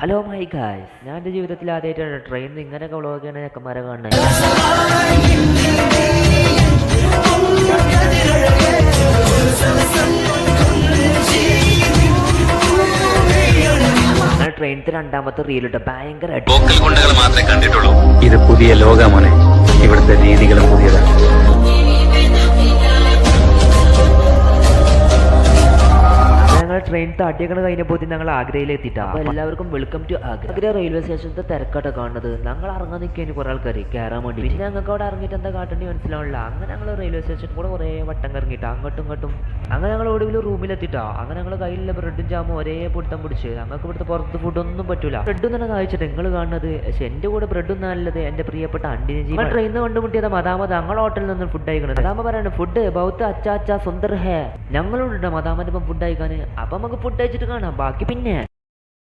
Hello my guys, ഞാൻ എൻ്റെ ജീവിതത്തിൽ ആദ്യമായിട്ടാണ് ട്രെയിനിൽ ഇങ്ങനെയൊക്കെ വ്ളോഗ് ചെയ്യണ ചെക്കന്മാരെ കാണുന്നത്. ഞാൻ ട്രെയിനിൽ രണ്ടാമത്തെ റീലിട്ട് ഭയങ്കര ലോക്കൽ ഗുണ്ടകൾ മാത്രമേ കണ്ടിട്ടുള്ളൂ. ഇത് പുതിയ ലോകമാണ്. ഇവിടുത്തെ രീതികളും പുതിയതാണ്. ട്രെയിൻ തട്ടിയൊക്കെ കഴിഞ്ഞപ്പോൾ ഞങ്ങൾ ആഗ്രയിലെത്തിയിട്ടാ. അപ്പോൾ എല്ലാവർക്കും വെൽക്കം ടു ആഗ്ര റെയിൽവേ സ്റ്റേഷനത്തെ തിരക്കാട്ടോ കാണുന്നത്. ഞങ്ങൾ ഇറങ്ങാൻ നിൽക്കാൻ കുറേ ആൾക്കാർ കയറാൻ വേണ്ടി. പിന്നെ ഞങ്ങൾക്ക് അവിടെ ഇറങ്ങിയിട്ട് എന്താ കാട്ടേണ്ടി മനസ്സിലാവില്ല. അങ്ങനെ ഞങ്ങൾ റെയിൽവേ സ്റ്റേഷൻ കൂടെ കുറേ വട്ടം കറങ്ങിയിട്ട് അങ്ങോട്ടും ഇങ്ങോട്ടും. അങ്ങനെ ഞങ്ങൾ ഒടുവിൽ റൂമിലെത്തിയിട്ടാ. അങ്ങനെ ഞങ്ങൾ കയ്യിലുള്ള ബ്രെഡും ജാമും ഒരേ പൊട്ടം പിടിച്ച്. ഞങ്ങൾക്ക് ഇവിടുത്തെ പുറത്ത് ഫുഡൊന്നും പറ്റൂല. ബ്രെഡും തന്നെ കഴിച്ചിട്ട് നിങ്ങൾ കാണുന്നത്. പക്ഷെ എൻ്റെ കൂടെ ബ്രെഡും നല്ലത് എൻ്റെ പ്രിയപ്പെട്ട അണ്ടിനെ ജീവൻ ട്രെയിനിൽ കണ്ടുമുട്ടിയത് മതാമത് ഞങ്ങൾ ഹോട്ടലിൽ നിന്ന് ഫുഡ് കഴിക്കണത്. മതാമ പറയാണ് ഫുഡ് ബൗത്ത് അച്ചാ അച്ചാ സുന്ദർ ഹേ. ഞങ്ങളുണ്ട് മതാമതിപ്പം ഫുഡ് കഴിക്കാൻ. അപ്പം നമുക്ക് ഫുഡ് കഴിച്ചിട്ട് കാണാം, ബാക്കി പിന്നെ.